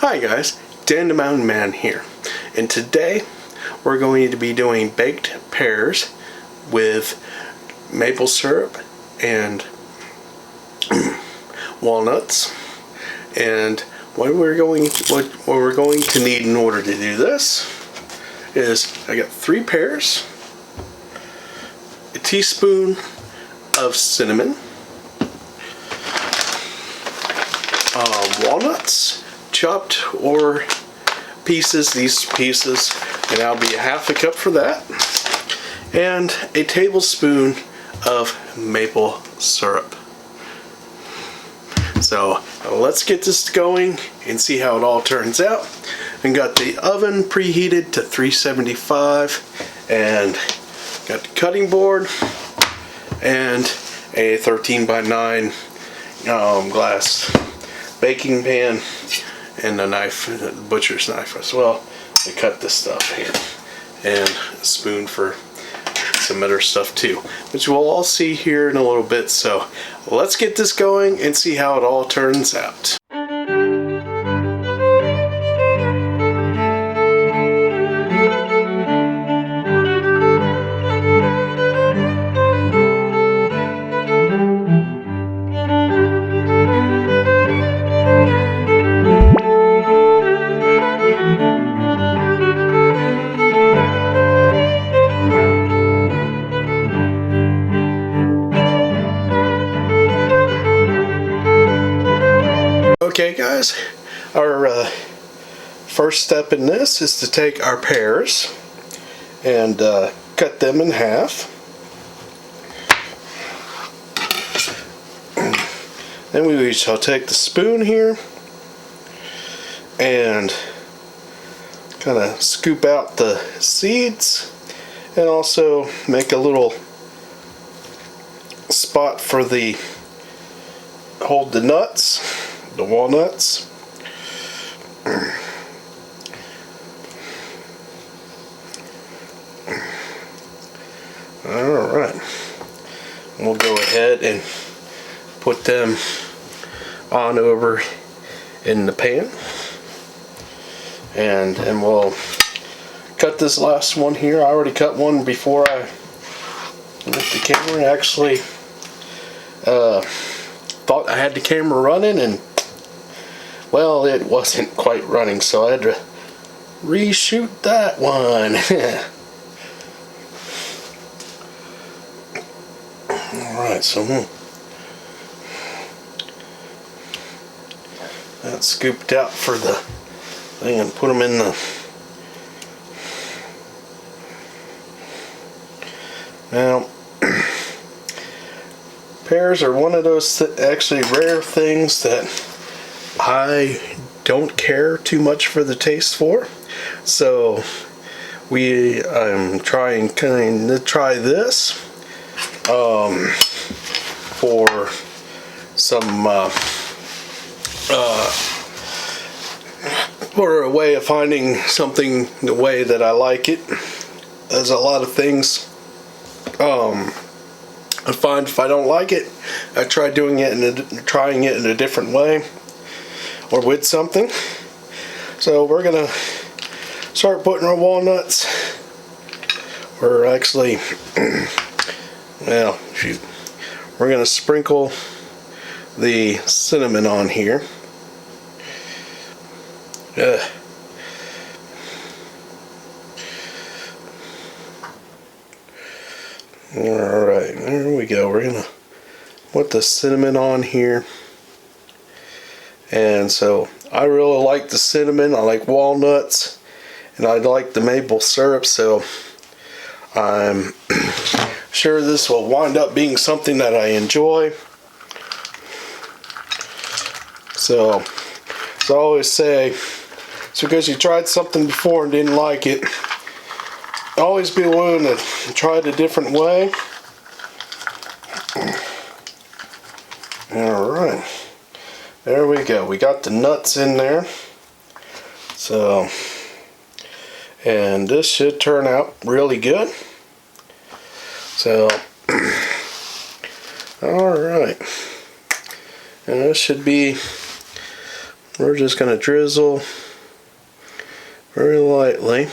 Hi guys, Dan the Mountain Man here, and today we're going to be doing baked pears with maple syrup and walnuts. And what we're going to need in order to do this is I got 3 pears, a teaspoon of cinnamon, walnuts chopped or these pieces, and that'll be a half a cup for that, and a tablespoon of maple syrup. So let's get this going and see how it all turns out. And got the oven preheated to 375 and got the cutting board and a 13 by 9 glass baking pan and a knife, a butcher's knife as well to cut this stuff here, and a spoon for some other stuff too, which we'll all see here in a little bit. So let's get this going and see how it all turns out. Okay guys, our first step in this is to take our pears and cut them in half. Then we shall take the spoon here and kind of scoop out the seeds and also make a little spot for the hold the nuts, the walnuts. Alright, we'll go ahead and put them on over in the pan, and we'll cut this last one here. I already cut one before I lit the camera. Actually thought I had the camera running, and well, it wasn't quite running, so I had to reshoot that one. Alright, so that's scooped out for the thing and put them in the... Now, pears are one of those actually rare things that I don't care too much for the taste for, so I'm trying to try this for some for a way of finding something the way that I like it. There's a lot of things I find if I don't like it, I try trying it in a different way or with something. So we're gonna start putting our walnuts, or actually well, shoot, we're gonna sprinkle the cinnamon on here. Alright, there we go. We're gonna put the cinnamon on here. And so I really like the cinnamon, I like walnuts, and I like the maple syrup, so I'm sure this will wind up being something that I enjoy. So, as I always say, it's because you tried something before and didn't like it, always be willing to try it a different way. Alright, there we go. We got the nuts in there. So, and this should turn out really good. So, alright. And this should be we're just going to drizzle very lightly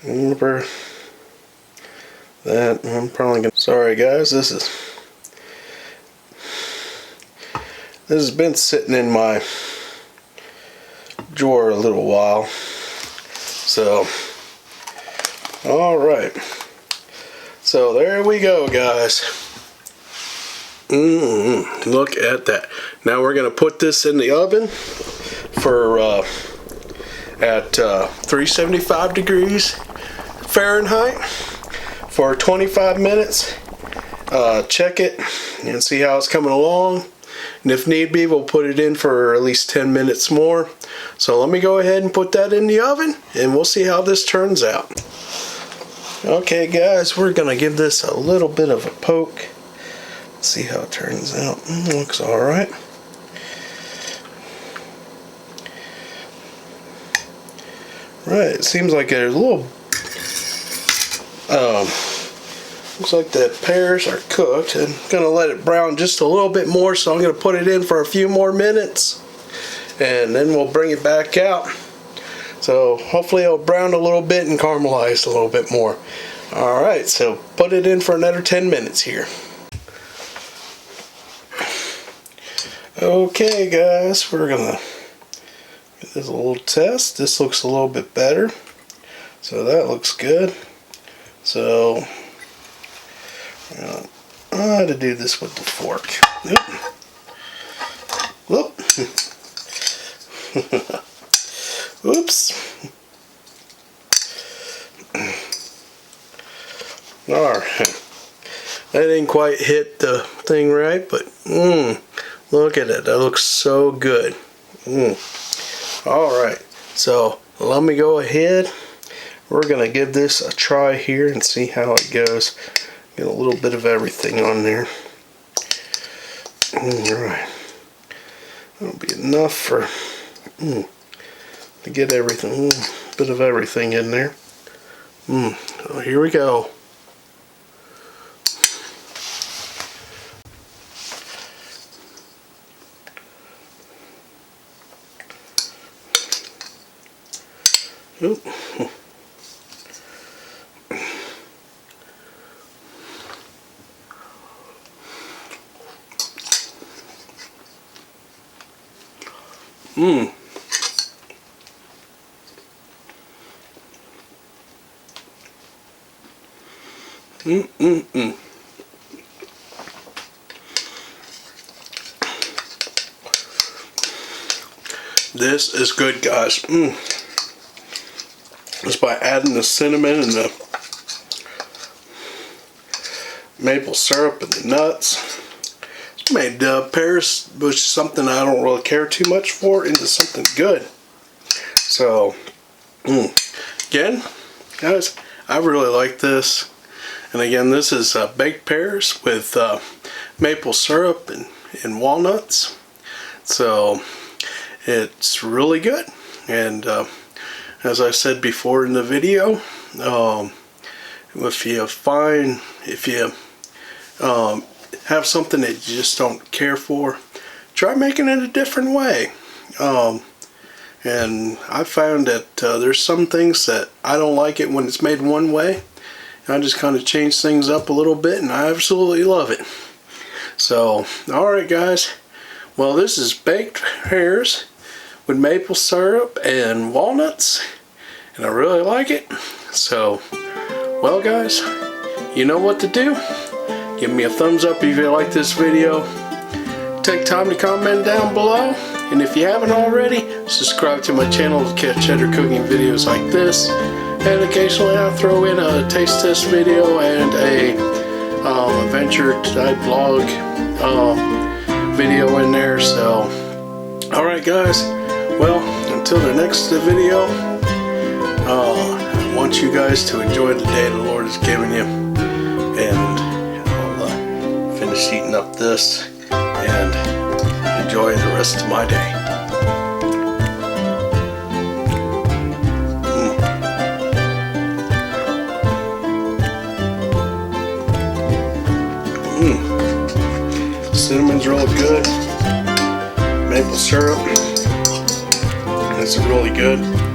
over that. I'm probably going to, sorry guys, this has been sitting in my drawer a little while. So, alright. So there we go, guys. Look at that. Now we're going to put this in the oven for at 375 degrees Fahrenheit for 25 minutes. Check it and see how it's coming along. And if need be, we'll put it in for at least 10 minutes more. So let me go ahead and put that in the oven and we'll see how this turns out. Okay guys, we're going to give this a little bit of a poke. See how it turns out. Looks alright. Right, it seems like there's a little looks like the pears are cooked. I'm gonna let it brown just a little bit more, so I'm gonna put it in for a few more minutes and then we'll bring it back out. So hopefully it'll brown a little bit and caramelize a little bit more. Alright, so put it in for another 10 minutes here. Okay guys, we're gonna give this a little test. This looks a little bit better, so that looks good. So I had to do this with the fork. Whoop. Oops. Alright. That didn't quite hit the thing right, but look at it. That looks so good. Alright. So let me go ahead. We're going to give this a try here and see how it goes. Get a little bit of everything on there. Alright. That'll be enough for to get everything, a bit of everything in there. So here we go. Oop. This is good, guys. Just by adding the cinnamon and the maple syrup and the nuts, it's made pears, which is something I don't really care too much for, into something good. So, again, guys, I really like this. And again, this is baked pears with maple syrup and walnuts. So, it's really good. And as I said before in the video, if you have something that you just don't care for, try making it a different way. And I found that there's some things that I don't like it when it's made one way. I just kind of change things up a little bit and I absolutely love it. So, alright guys, well, this is baked pears with maple syrup and walnuts, and I really like it. So, well guys, you know what to do. Give me a thumbs up if you like this video. Take time to comment down below, and if you haven't already, subscribe to my channel to catch other cooking videos like this. And occasionally I'll throw in a taste test video and a adventure type vlog video in there. So, alright guys, well, until the next video, I want you guys to enjoy the day the Lord has given you, and I'll finish eating up this and enjoy the rest of my day. Cinnamon's real good. maple syrup. This is really good.